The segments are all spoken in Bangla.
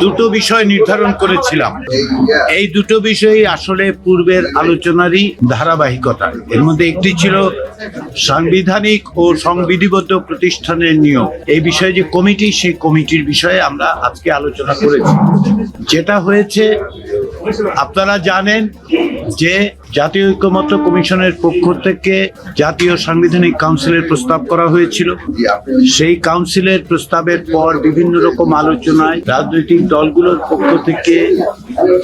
দুটো বিষয় নির্ধারণ করেছিলাম। এই দুটো বিষয়ই আসলে পূর্বের আলোচনারই ধারাবাহিকতা। এর মধ্যে একটি ছিল সাংবিধানিক ও সংবিধিবদ্ধ প্রতিষ্ঠানের নিয়োগ। এই বিষয়ে যে কমিটি, সেই কমিটির বিষয়ে আমরা আজকে আলোচনা করেছি। যেটা হয়েছে, আপনারা জানেন যে জাতীয় ঐকমত্য কমিশনের পক্ষ থেকে জাতীয় সাংবিধানিক কাউন্সিলের প্রস্তাব করা হয়েছিল। সেই কাউন্সিলের প্রস্তাবের পর বিভিন্ন রকম আলোচনায় রাজনৈতিক দলগুলোর পক্ষ থেকে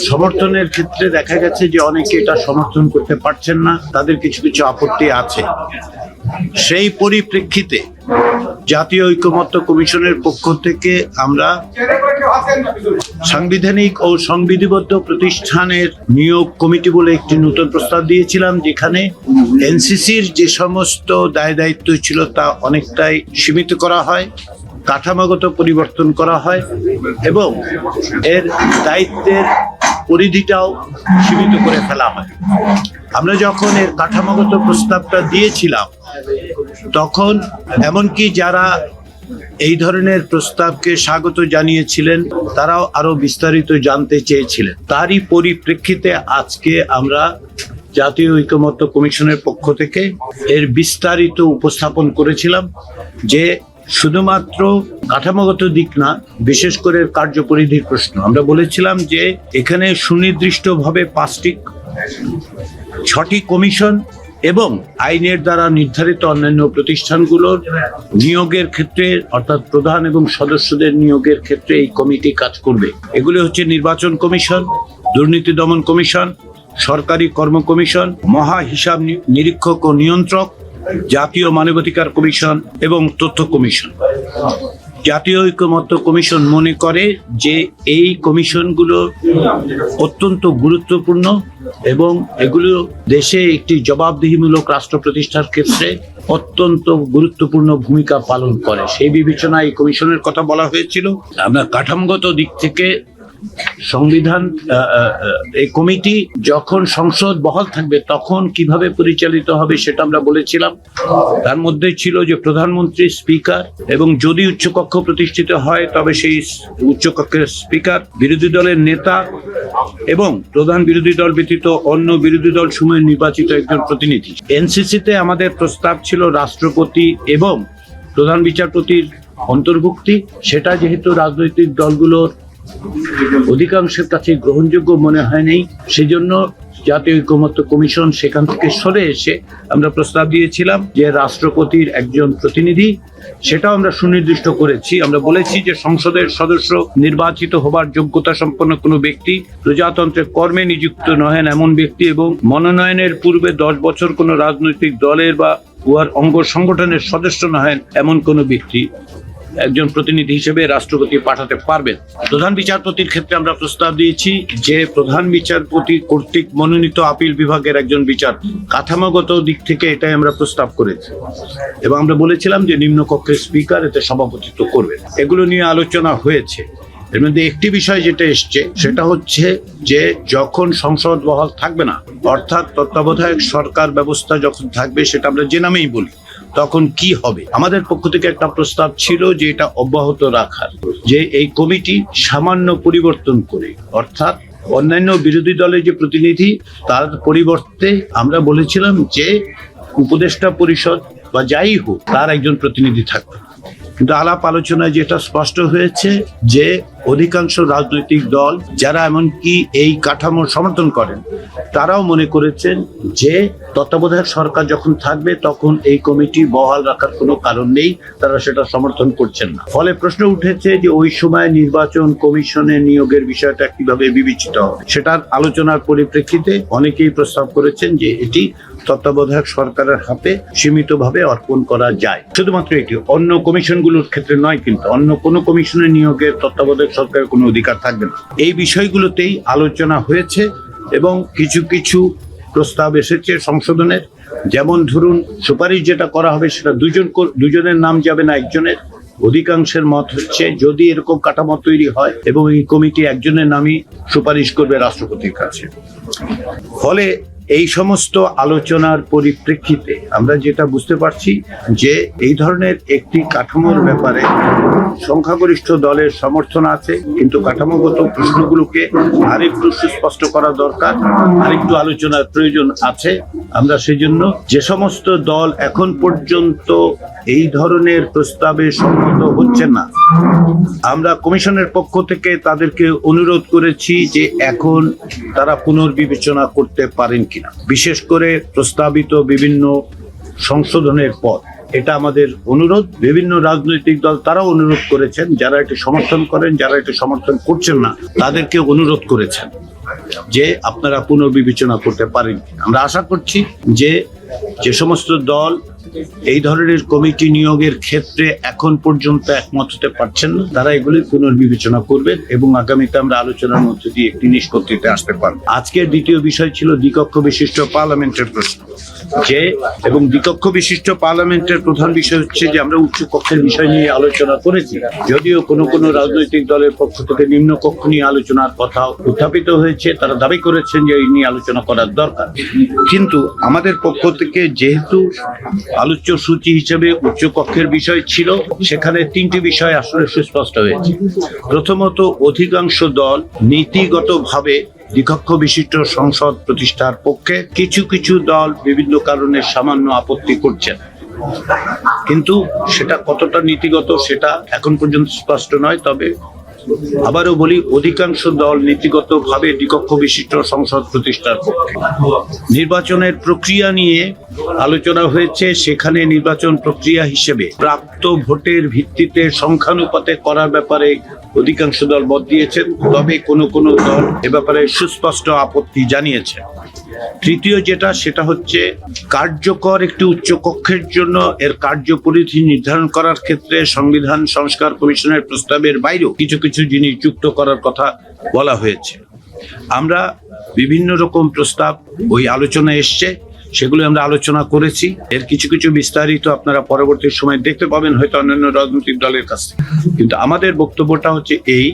সমর্থনের ক্ষেত্রে দেখা গেছে যে অনেকে এটা সমর্থন করতে পারছেন না, তাদের কিছু কিছু আপত্তি আছে। সেই পরিপ্রেক্ষিতে জাতীয় ঐকমত্য কমিশনের পক্ষ থেকে আমরা সাংবিধানিক ও সংবিধিবদ্ধ প্রতিষ্ঠানের নিয়োগ কমিটি বলে একটি নতুন প্রস্তাব দিয়েছিলাম, যেখানে এনসিসির যে সমস্ত দায় দায়িত্ব ছিল তা অনেকটাই সীমিত করা হয়, কাঠামোগত পরিবর্তন করা হয় এবং এর দায়িত্বের পরিধিটাও সীমিত করে ফেলা হয়। আমরা যখন এর কাঠামোগত প্রস্তাবটা দিয়েছিলাম, তখন এমনকি যারা এই ধরনের প্রস্তাবকে স্বাগত জানিয়েছিলেন তারাও আরো বিস্তারিত জানতে চেয়েছিলেন। তারই পরিপ্রেক্ষিতে আজকে আমরা জাতীয় ঐকমত্য কমিশনের পক্ষ থেকে এর বিস্তারিত উপস্থাপন করেছিলাম, যে শুধুমাত্র কাঠামোগত দিক না, বিশেষ করে কার্যপরিধির প্রশ্ন। আমরা বলেছিলাম যে এখানে সুনির্দিষ্টভাবে 6টি কমিশন এবং আইনের দ্বারা নির্ধারিত অন্যান্য প্রতিষ্ঠানগুলোর নিয়োগের ক্ষেত্রে, অর্থাৎ প্রধান এবং সদস্যদের নিয়োগের ক্ষেত্রে এই কমিটি কাজ করবে। এগুলি হচ্ছে নির্বাচন কমিশন, দুর্নীতি দমন কমিশন, সরকারি কর্ম কমিশন, মহা হিসাব নিরীক্ষক ও নিয়ন্ত্রক, জাতীয় মানবাধিকার কমিশন এবং তথ্য কমিশন। জাতীয় ঐকমত্য কমিশন মনে করে যে এই কমিশনগুলো অত্যন্ত গুরুত্বপূর্ণ এবং এগুলো দেশে একটি জবাবদিহিমূলক রাষ্ট্র প্রতিষ্ঠার ক্ষেত্রে অত্যন্ত গুরুত্বপূর্ণ ভূমিকা পালন করে। সেই বিবেচনায় এই কমিশনের কথা বলা হয়েছিল। আমরা কাঠামোগত দিক থেকে সংবিধান, এই কমিটি যখন সংসদ বহাল থাকবে তখন কিভাবে পরিচালিত হবে সেটা আমরা বলেছিলাম। তার মধ্যে ছিল যে প্রধানমন্ত্রী, স্পিকার এবং যদি উচ্চকক্ষ প্রতিষ্ঠিত হয় তবে সেই উচ্চকক্ষের স্পিকার, বিরোধী দলের নেতা এবং প্রধান বিরোধী দল ব্যতীত অন্য বিরোধী দল সমূহের নির্বাচিত একজন প্রতিনিধি। এনসিসিতে আমাদের প্রস্তাব ছিল রাষ্ট্রপতি এবং প্রধান বিচারপতির অন্তর্ভুক্তি। সেটা যেহেতু রাজনৈতিক দলগুলোর অধিকাংশের কাছে গ্রহণযোগ্য মনে হয়নি, সেজন্য জাতীয় ঐকমত্য কমিশন সেখান থেকে সরে এসে আমরা প্রস্তাব দিয়েছিলাম যে রাষ্ট্রপতির একজন প্রতিনিধি, সেটাও আমরা সুনির্দিষ্ট করেছি। আমরা বলেছি যে সংসদের সদস্য নির্বাচিত হবার যোগ্যতা সম্পন্ন কোনো ব্যক্তি, প্রজাতন্ত্রের কর্মে নিযুক্ত নহেন এমন ব্যক্তি এবং মনোনয়নের পূর্বে 10 বছর কোনো রাজনৈতিক দলের বা উহার অঙ্গ সংগঠনের সদস্য নহেন এমন কোনো ব্যক্তি একজন প্রতিনিধি হিসেবে রাষ্ট্রপতি পাঠাতে পারবেন। প্রধান বিচারপতির ক্ষেত্রে আমরা প্রস্তাব দিয়েছি যে প্রধান বিচারপতি কর্তৃক মনোনীত আপিল বিভাগের একজন বিচারপতি। কাঠামোগত দিক থেকে এটাই আমরা প্রস্তাব করেছি এবং আমরা বলেছিলাম যে নিম্নকক্ষের স্পিকার এতে সভাপতিত্ব করবেন। এগুলো নিয়ে আলোচনা হয়েছে। এর মধ্যে একটি বিষয় যেটা এসছে সেটা হচ্ছে যে যখন সংসদ বহাল থাকবে না, অর্থাৎ তত্ত্বাবধায়ক সরকার ব্যবস্থা যখন থাকবে, সেটা আমরা যে নামেই বলি, তখন কি হবে। আমাদের পক্ষ থেকে একটা প্রস্তাব ছিল যে এটা অব্যাহত রাখার, যে এই কমিটি সামান্য পরিবর্তন করে, অর্থাৎ অন্যান্য বিরোধী দলের যে প্রতিনিধি তার পরিবর্তে আমরা বলেছিলাম যে উপদেষ্টা পরিষদ বা যাই হোক তার একজন প্রতিনিধি থাকবে। কিন্তু আলাপ আলোচনায় যেটা স্পষ্ট হয়েছে যে অধিকাংশ রাজনৈতিক দল যারা এমনকি এই কাঠামোর সমর্থন করেন, তারাও মনে করেছেন যে তত্ত্বাবধায়ক সরকার যখন থাকবে তখন এই কমিটি বহাল রাখার কোনো কারণ নেই, তারা সেটা সমর্থন করছেন না। ফলে প্রশ্ন উঠেছে যে ওই সময় নির্বাচন কমিশনের নিয়োগের বিষয়টা কিভাবে বিবেচিত হবে। সেটার আলোচনার পরিপ্রেক্ষিতে অনেকেই প্রস্তাব করেছেন যে এটি তত্ত্বাবধায়ক সরকারের হাতে সীমিতভাবে অর্পণ করা যায়। শুধুমাত্র এটি, অন্য কমিশনগুলোর ক্ষেত্রে নয়, কিন্তু অন্য কোনো কমিশনের নিয়োগের তত্ত্বাবধায়ক সরকারের কোনো অধিকার থাকবে না। এই বিষয়গুলোতেই আলোচনা হয়েছে এবং কিছু কিছু প্রস্তাব এসেছে সংশোধনের। যেমন ধরুন, সুপারিশ যেটা করা হবে সেটা দুজনের নাম যাবে না, একজনের। অধিকাংশের মত হচ্ছে যদি এরকম কাঠামো তৈরি হয় এবং এই কমিটি একজনের নামই সুপারিশ করবে রাষ্ট্রপতির কাছে। ফলে এই সমস্ত আলোচনার পরিপ্রেক্ষিতে আমরা যেটা বুঝতে পারছি যে এই ধরনের একটি কাঠামোর ব্যাপারে সংখ্যাগরিষ্ঠ দলের সমর্থন আছে, কিন্তু কাঠামোগত প্রশ্নগুলোকে আরেকটু সুস্পষ্ট করা দরকার, আরেকটু আলোচনার প্রয়োজন আছে। আমরা সেজন্য যে সমস্ত দল এখন পর্যন্ত এই ধরনের প্রস্তাবে সম্মত হচ্ছে না, আমরা কমিশনের পক্ষ থেকে তাদেরকে অনুরোধ করেছি যে এখন তারা পুনর্বিবেচনা করতে পারেন কিনা, বিশেষ করে প্রস্তাবিত বিভিন্ন সংশোধনের পর। এটা আমাদের অনুরোধ। বিভিন্ন রাজনৈতিক দল তারাও অনুরোধ করেছেন, যারা এটি সমর্থন করেন, যারা এটি সমর্থন করছেন না তাদেরকে অনুরোধ করেছেন যে আপনারা পুনর্বিবেচনা করতে পারেন কিনা। আমরা আশা করছি যে যে সমস্ত দল এই ধরনের কমিটি নিয়োগের ক্ষেত্রে এখন পর্যন্ত একমত হতে পারছেন না, তারা এগুলি পুনর্বিবেচনা করবেন এবং আগামীতে আমরা আলোচনার মধ্যে দিয়ে একটি নিষ্পত্তিতে আসতে পারব। আজকের দ্বিতীয় বিষয় ছিল দ্বিকক্ষ বিশিষ্ট পার্লামেন্টের প্রশ্ন, যে এবং দ্বিকক্ষ বিশিষ্ট পার্লামেন্টের প্রধান বিষয় হচ্ছে যে আমরা উচ্চ কক্ষের বিষয় নিয়ে আলোচনা করেছি, যদিও কোনো কোনো রাজনৈতিক দলের পক্ষ থেকে নিম্ন কক্ষ নিয়ে আলোচনার কথা উত্থাপিত হয়েছে, তারা দাবি করেছেন যে এই নিয়ে আলোচনা করার দরকার। কিন্তু আমাদের পক্ষ থেকে যেহেতু আলোচ্য সূচি হিসেবে উচ্চ কক্ষের বিষয় ছিল, সেখানে তিনটি বিষয় আসলে সুস্পষ্ট হয়েছে। প্রথমত, অধিকাংশ দল নীতিগতভাবে দ্বিকক্ষ বিশিষ্ট সংসদ প্রতিষ্ঠার পক্ষে, কিছু কিছু দল বিভিন্ন কারণে সামান্য আপত্তি করছেন, কিন্তু সেটা কতটা নীতিগত সেটা এখন পর্যন্ত স্পষ্ট নয়। তবে আবারও বলি, অধিকাংশ দল নীতিগতভাবে দ্বিকক্ষ বিশিষ্ট সংসদ প্রতিষ্ঠার পক্ষে। নির্বাচনের প্রক্রিয়া নিয়ে আলোচনা হয়েছে, সেখানে নির্বাচন প্রক্রিয়া হিসেবে প্রাপ্ত ভোটের ভিত্তিতে সংখ্যানুপাতে করার ব্যাপারে অধিকাংশ দল মত দিয়েছেন, তবে কোনো কোনো দল এ ব্যাপারে সুস্পষ্ট আপত্তি জানিয়েছে। তৃতীয় যেটা, সেটা হচ্ছে কার্যকর একটি উচ্চ কক্ষের জন্য এর কার্যপরিধি নির্ধারণ করার ক্ষেত্রে সংবিধান সংস্কার কমিশনের প্রস্তাবের বাইরেও কিছু কিছু জিনিস যুক্ত করার কথা বলা হয়েছে। আমরা বিভিন্ন রকম প্রস্তাব ওই আলোচনায় এসছে, সেগুলো আমরা আলোচনা করেছি। এর কিছু কিছু বিস্তারিত আপনারা পরবর্তী সময় দেখতে পাবেন হয়তো অন্যান্য রাজনৈতিক দলের কাছে। কিন্তু আমাদের বক্তব্যটা হচ্ছে এই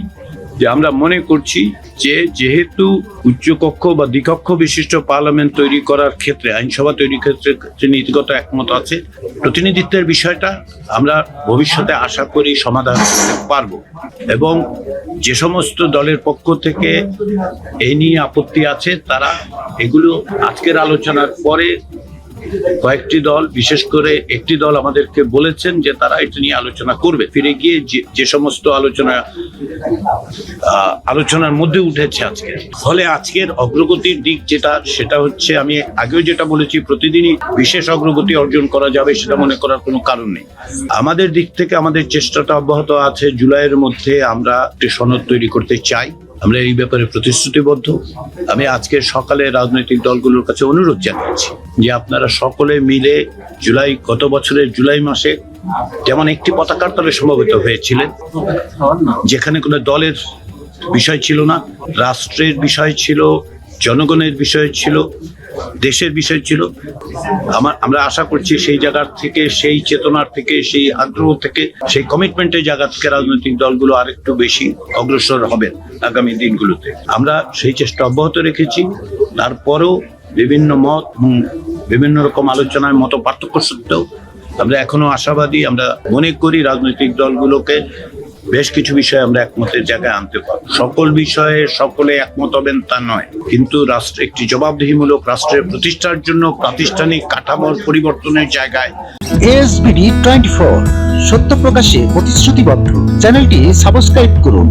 যে আমরা মনে করছি যে যেহেতু উচ্চকক্ষ বা দ্বিকক্ষ বিশিষ্ট পার্লামেন্ট তৈরি করার ক্ষেত্রে, আইনসভা তৈরির ক্ষেত্রে নীতিগত একমত আছে, প্রতিনিধিত্বের বিষয়টা আমরা ভবিষ্যতে আশা করি সমাধান করতে পারবো। এবং যে সমস্ত দলের পক্ষ থেকে এই নিয়ে আপত্তি আছে, তারা এগুলো আজকের আলোচনার পরে কয়েকটি দল, বিশেষ করে একটি দল আমাদেরকে বলেছেন যে তারা এটা নিয়ে আলোচনা করবে, ফিরে গিয়ে যে সমস্ত আলোচনার মধ্যে উঠেছে আজকে। ফলে আজকের অগ্রগতির দিক যেটা, সেটা হচ্ছে আমি আগেও যেটা বলেছি, প্রতিদিনই বিশেষ অগ্রগতি অর্জন করা যাবে সেটা মনে করার কোনো কারণ নেই। আমাদের দিক থেকে আমাদের চেষ্টাটা অব্যাহত আছে। জুলাইয়ের মধ্যে আমরা একটি সনদ তৈরি করতে চাই, আমরা এই ব্যাপারে প্রতিশ্রুতিবদ্ধ। আমি আজকে সকালে রাজনৈতিক দলগুলোর কাছে অনুরোধ জানিয়েছি যে আপনারা সকলে মিলে গত বছরের জুলাই মাসে যেমন একটি পতাকার তলে সমবেত হয়েছিলেন, যেখানে কোনো দলের বিষয় ছিল না, রাষ্ট্রের বিষয় ছিল, জনগণের বিষয় ছিল, দেশের বিষয় ছিল। আমরা আশা করছি সেই জায়গার থেকে, সেই চেতনার থেকে, সেই আগ্রহ থেকে, সেই কমিটমেন্টের জায়গা থেকে রাজনৈতিক দলগুলো আরেকটু বেশি অগ্রসর হবেন আগামী দিনগুলোতে। আমরা সেই চেষ্টা অব্যাহত রেখেছি। তারপরেও বিভিন্ন মত, বিভিন্ন রকম আলোচনায় মত পার্থক্য সত্ত্বেও আমরা এখনো আশাবাদী। আমরা মনে করি রাজনৈতিক দলগুলোকে বেশ কিছু বিষয়ে আমরা একমতের জায়গায় আনতে পারবো। সকল বিষয়ে সকলে একমত হবেন তা নয়, কিন্তু রাষ্ট্র একটি জবাবদিহিমূলক রাষ্ট্রের প্রতিষ্ঠার জন্য প্রাতিষ্ঠানিক কাঠামোর পরিবর্তনের জায়গায় ASBD 24 সত্য প্রকাশে প্রতিশ্রুতিবদ্ধ। চ্যানেলটি সাবস্ক্রাইব করুন।